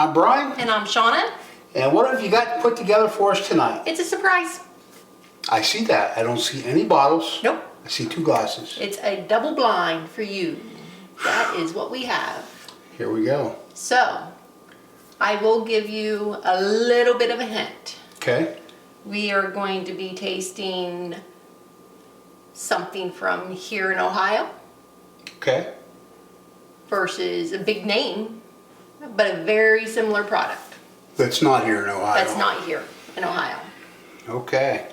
I'm Bryan. And I'm Shona. And what have you got put together for us tonight? It's a surprise. I see that. I don't see any bottles. Nope. I see 2 glasses. It's a double blind for you. That is what we have. Here we go. So, I will give you a little bit of a hint. Okay. We are going to be tasting something from here in Ohio Okay. versus a big name, but a very similar product. That's not here in Ohio. That's not here in Ohio. Okay.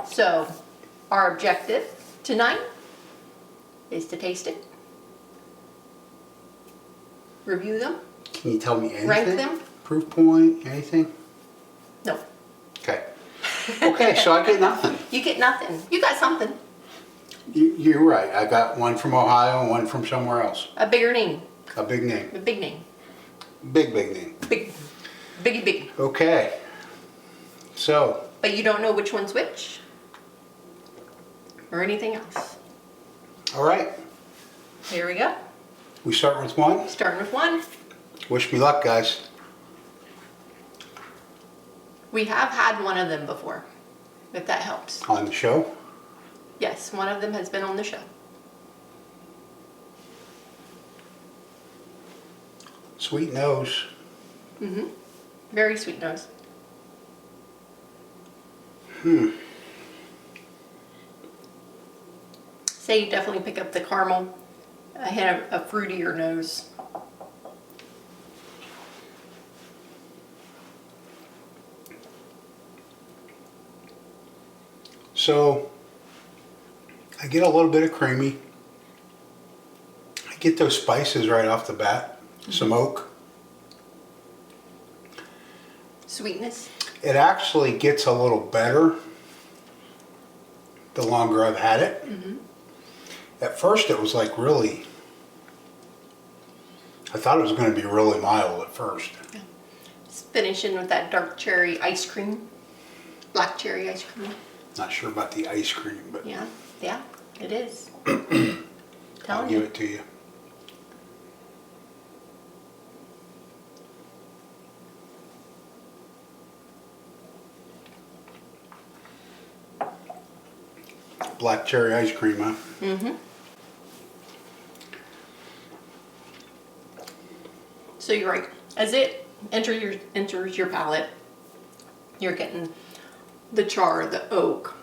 So, our objective tonight is to taste it, review them, Can you tell me anything? rank them. Proof point? Anything? No. Okay. Okay, so I get nothing. You get nothing. You got something. You're right. I got one from Ohio and one from somewhere else. A bigger name. A big name. A big name. Big name. Big. Biggie big. Okay. So, But you don't know which one's which? Or anything else? all right. Here we go. We start with one. Starting with one. Wish me luck, guys. We have had one of them before, if that helps. On the show. Yes, one of them has been on the show. Sweet nose. Mm-hmm. Very sweet nose. Say you definitely pick up the caramel. I had a fruitier nose. So, I get a little bit of creamy. I get those spices right off the bat. Some oak. Sweetness. It actually gets a little better the longer I've had it. Mm-hmm. At first it was like really, I thought it was going to be really mild at first. Yeah. Just finishing with that dark cherry ice cream. Black cherry ice cream. Not sure about the ice cream, but Yeah, it is. I'll Telling give you. it to you. Black cherry ice cream, huh? Mm-hmm. So you're right. As it enters your palate, you're getting the char, the oak,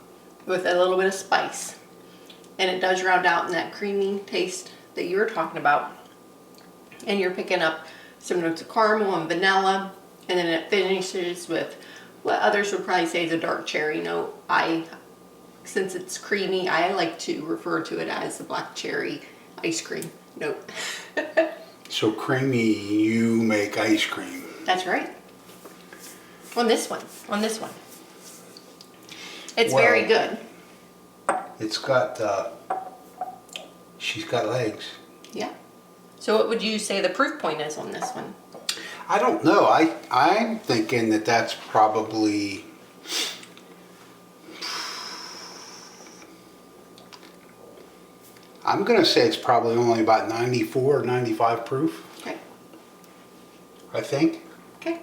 with a little bit of spice. And it does round out in that creamy taste that you were talking about. And you're picking up some notes of caramel and vanilla. And then it finishes with what others would probably say is a dark cherry note. Since it's creamy, I like to refer to it as the black cherry ice cream note. So creamy, you make ice cream. That's right. On this one. It's Well, very good. It's got, she's got legs. Yeah. So what would you say the proof point is on this one? I don't know. I'm thinking that that's probably, I'm going to say it's probably only about 94 or 95 proof, Okay. I think. Okay.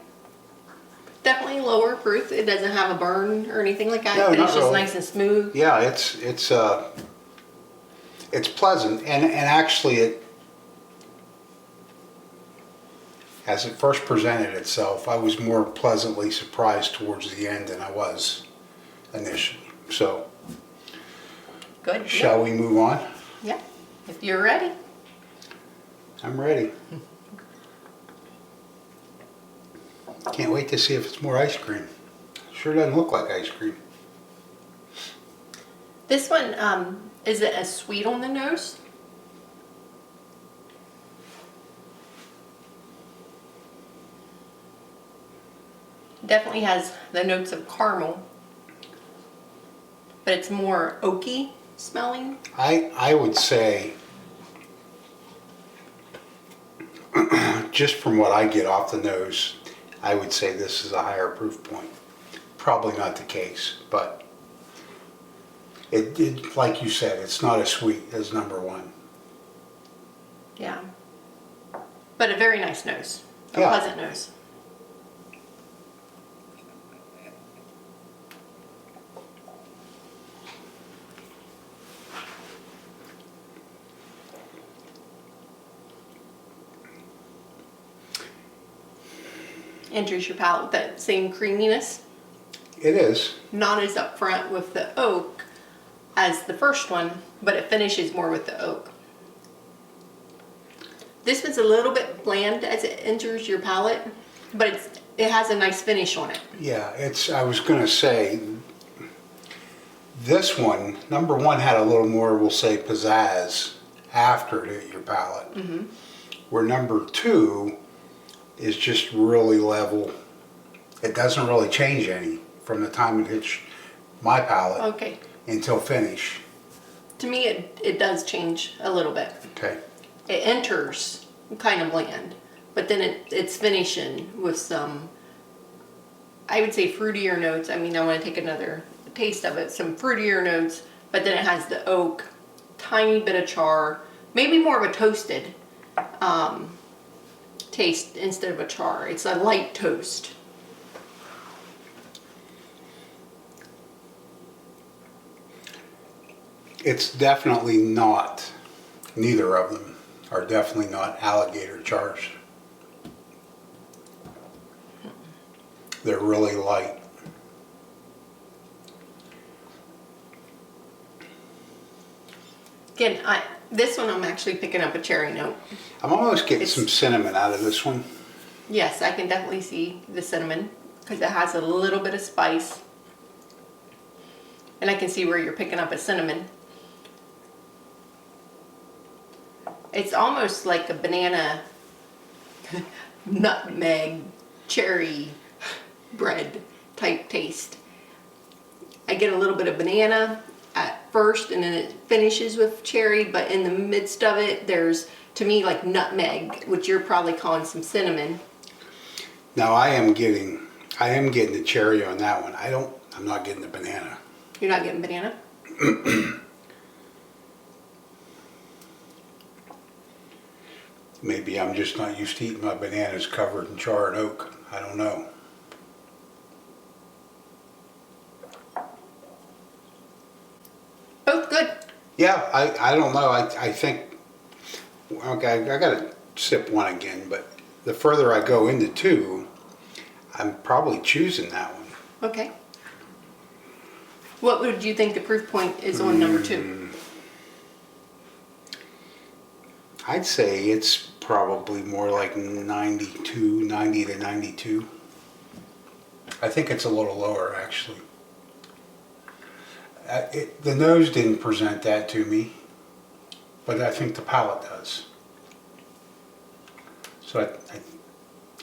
Definitely lower proof. It doesn't have a burn or anything like that. No, but not it's just really. nice and smooth. Yeah, it's pleasant, and actually it, as it first presented itself, I was more pleasantly surprised towards the end than I was initially. So, Good. shall we move on? Yeah. If you're ready. I'm ready. Can't wait to see if it's more ice cream. Sure doesn't look like ice cream. This one, is it as sweet on the nose? Definitely has the notes of caramel, but it's more oaky smelling. I would say, just from what I get off the nose, I would say this is a higher proof point. Probably not the case, but it like you said, it's not as sweet as number one. Yeah. But a very nice nose. A Yeah. pleasant nose. Enters your palate with that same creaminess. It is. Not as upfront with the oak as the first one, but it finishes more with the oak. This one's a little bit bland as it enters your palate, but it has a nice finish on it. Yeah, I was going to say, this one, number one, had a little more, we'll say, pizzazz after it hit your palate. Mm-hmm. Where number two is just really level. It doesn't really change any from the time it hits my palate Okay. until finish. To me, it does change a little bit. Okay. It enters kind of bland, but then it's finishing with some, I would say, fruitier notes. I mean, I want to take another taste of it. Some fruitier notes, but then it has the oak, tiny bit of char, maybe more of a toasted taste instead of a char. It's a light toast. It's definitely not, neither of them are definitely not alligator chars. They're really light. Again, this one I'm actually picking up a cherry note. I'm almost getting some cinnamon out of this one. Yes, I can definitely see the cinnamon because it has a little bit of spice. And I can see where you're picking up a cinnamon. It's almost like a banana, nutmeg, cherry bread type taste. I get a little bit of banana at first and then it finishes with cherry, but in the midst of it, there's, to me, like nutmeg, which you're probably calling some cinnamon. Now I am getting the cherry on that one. I'm not getting the banana. You're not getting banana? Maybe I'm just not used to eating my bananas covered in char and oak. I don't know. Both good. Yeah, I don't know. I think, okay, I gotta sip one again, but the further I go into two, I'm probably choosing that one. Okay. What would you think the proof point is on number two? I'd say it's probably more like 90 to 92. I think it's a little lower, actually. The nose didn't present that to me, but I think the palate does. So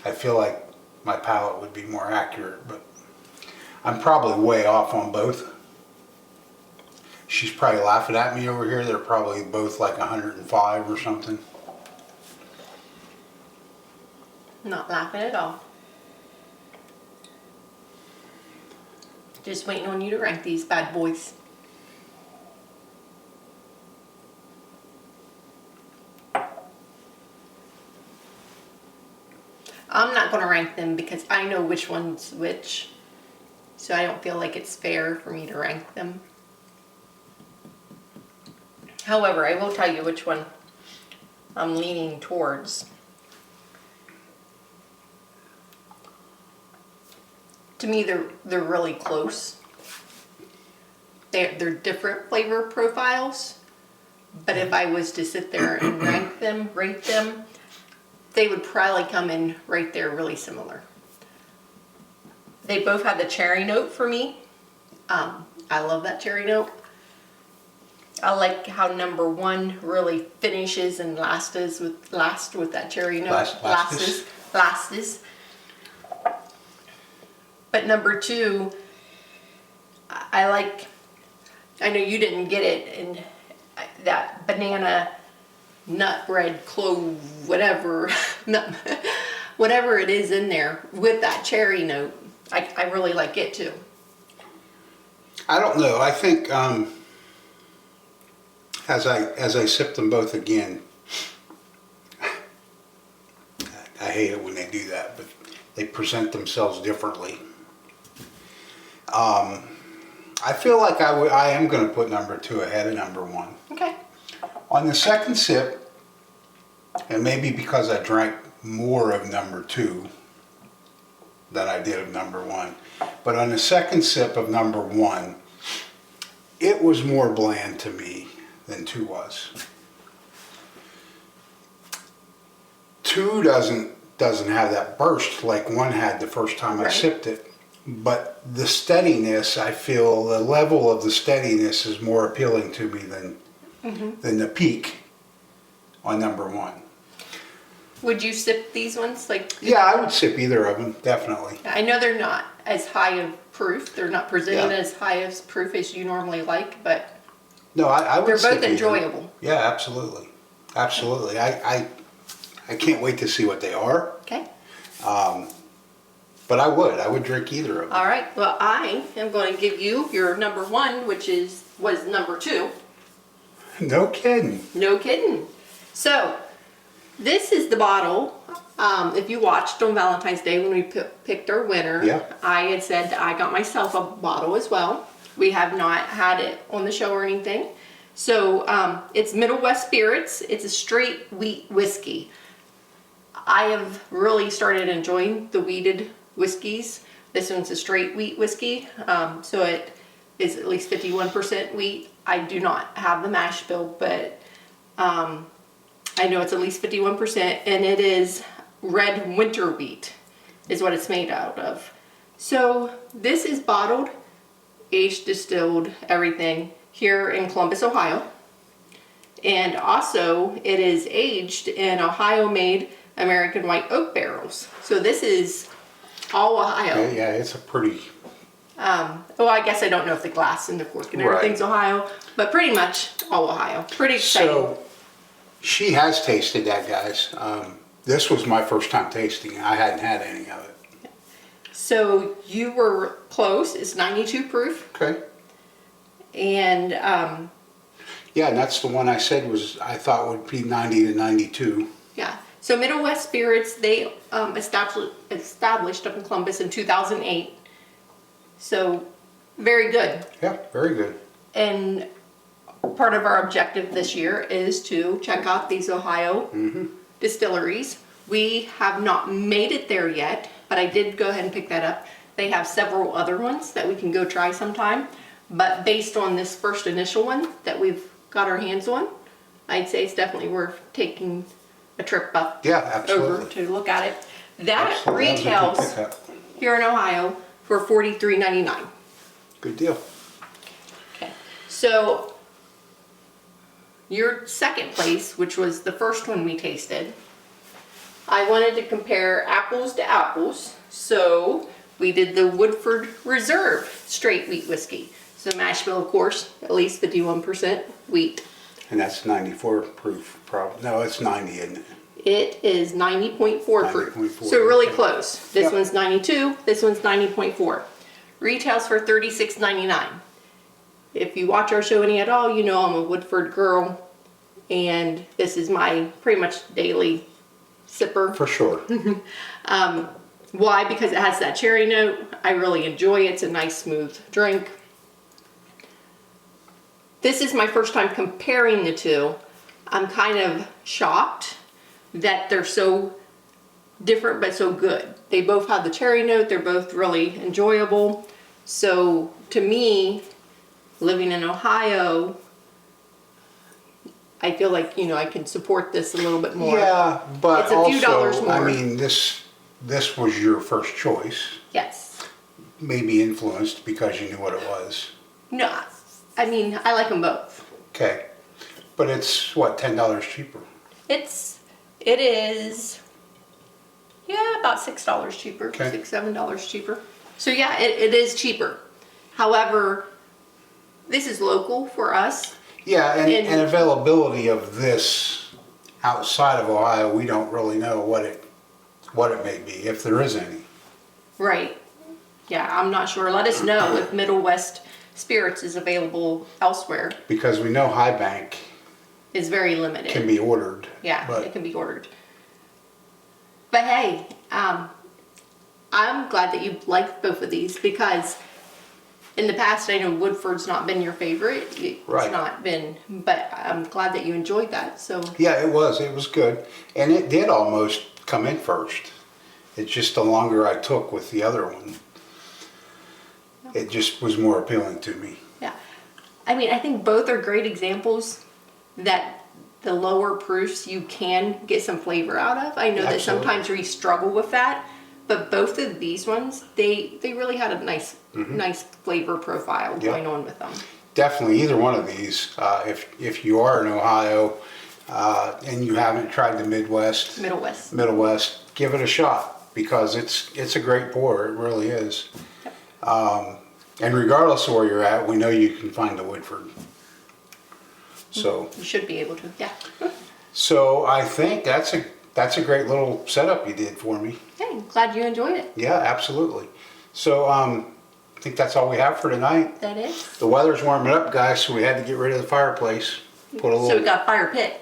I feel like my palate would be more accurate, but I'm probably way off on both. She's probably laughing at me over here. They're probably both like 105 or something. Not laughing at all. Just waiting on you to rank these bad boys. I'm not going to rank them because I know which one's which. So I don't feel like it's fair for me to rank them. However, I will tell you which one I'm leaning towards. To me, they're really close. They're different flavor profiles, but if I was to sit there and rate them, they would probably come in right there really similar. They both have the cherry note for me. I love that cherry note. I like how number one really finishes and lasts with that cherry note. Lasts. But number two, I know you didn't get it, and that banana, nut bread, clove, whatever, whatever it is in there with that cherry note, I really like it too. I don't know. I think as I sip them both again, I hate it when they can't do that, but they present themselves differently. I feel like I am going to put number 2 ahead of number 1. Okay. On the second sip, and maybe because I drank more of number 2 than I did of number 1, but on the second sip of number 1, it was more bland to me than 2 was. 2 doesn't have that burst like 1 had the first time I sipped it. But the steadiness, I feel the level of the steadiness is more appealing to me than the peak on number 1. Would you sip these ones? Yeah, I would sip either of them, definitely. I know they're not as high of proof. They're not presented as high of proof as you normally like, but no, I would they're sip both either. enjoyable. Yeah, absolutely. Absolutely. I can't wait to see what they are. Okay. But I would drink either of them. All right. Well, I am going to give you your number 1, which was number 2. No kidding. No kidding. So, this is the bottle. If you watched on Valentine's Day when we picked our winner, I had said that I got myself a bottle as well. We have not had it on the show or anything. So, it's Middle West Spirits. It's a straight wheat whiskey. I have really started enjoying the wheated whiskeys. This one's a straight wheat whiskey, so it is at least 51% wheat. I do not have the mash bill, but I know it's at least 51%, and it is red winter wheat is what it's made out of. So this is bottled, aged, distilled, everything here in Columbus, Ohio. And also it is aged in Ohio-made American white oak barrels. So this is all Ohio. Yeah, it's a pretty... Well, I guess I don't know if the glass and the cork and everything's Ohio, but pretty much all Ohio. Pretty exciting. So, she has tasted that, guys. This was my first time tasting it. I hadn't had any of it. So, you were close. It's 92 proof. Okay. And, yeah, and that's the one I said I thought would be 90 to 92. yeah. So, Middle West Spirits, they established up in Columbus in 2008. So, very good. Yeah, very good. And part of our objective this year is to check out these Ohio distilleries. We have not made it there yet, but I did go ahead and pick that up. They have several other ones that we can go try sometime. But based on this first initial one that we've got our hands on, I'd say it's definitely worth taking a trip up over to look at it. That retails here in Ohio for $43.99. Good deal. Okay. So your second place, which was the first one we tasted, I wanted to compare apples to apples. So we did the Woodford Reserve straight wheat whiskey. So mash bill, of course, at least 51% wheat. And that's 94 proof, probably. No, it's 90, isn't it? It is 90.4 proof. 90.4, So really okay. close. This one's 92, this one's 90.4. Retails for $36.99. If you watch our show any at all, you know I'm a Woodford girl, and this is my pretty much daily sipper. For sure. Why? Because it has that cherry note. I really enjoy it. It's a nice smooth drink. This is my first time comparing the two. I'm kind of shocked that they're so different but so good. They both have the cherry note. They're both really enjoyable. So to me, living in Ohio, I feel like, you know, I can support this a little bit more. Yeah, but it's a few dollars also, more. I mean, this was your first choice. Yes. Maybe influenced because you knew what it was. No, I mean, I like them both. Okay. But it's, what, $10 cheaper? It is, yeah, about $6 cheaper, Okay. $6, $7 cheaper. So yeah, it is cheaper. However, this is local for us. Yeah, and availability of this outside of Ohio, we don't really know what it may be, if there is any. Right. Yeah, I'm not sure. Let us know if Middle West Spirits is available elsewhere. Because we know High Bank Is very limited. can be ordered. Yeah, but it can be ordered. But hey, I'm glad that you liked both of these because in the past I know Woodford's not been your favorite. It's Right. not been, but I'm glad that you enjoyed that. So Yeah, it was good. And it did almost come in first. It's just the longer I took with the other one, it just was more appealing to me. yeah, I mean I think both are great examples that the lower proofs you can get some flavor out of. I know that Absolutely. sometimes we struggle with that, but both of these ones they really had a nice flavor profile going on with them. Definitely, either one of these. If you are in Ohio and you haven't tried the Middle West. Give it a shot because it's a great pour. It really is. And regardless of where you're at, we know you can find the Woodford. So You should be able to. Yeah. so I think that's a great little setup you did for me. Hey, glad you enjoyed it. Yeah, absolutely. So I think that's all we have for tonight. That is. The weather's warming up, guys, so we had to get rid of the fireplace. Put a So we little got fire pit.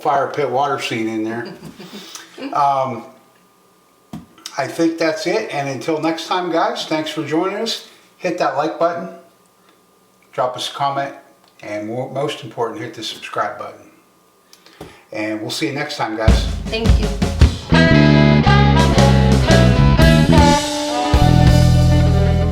fire pit water scene in there. I think that's it. And until next time, guys, thanks for joining us. Hit that like button, drop us a comment, and most important, hit the subscribe button. And we'll see you next time, guys. Thank you.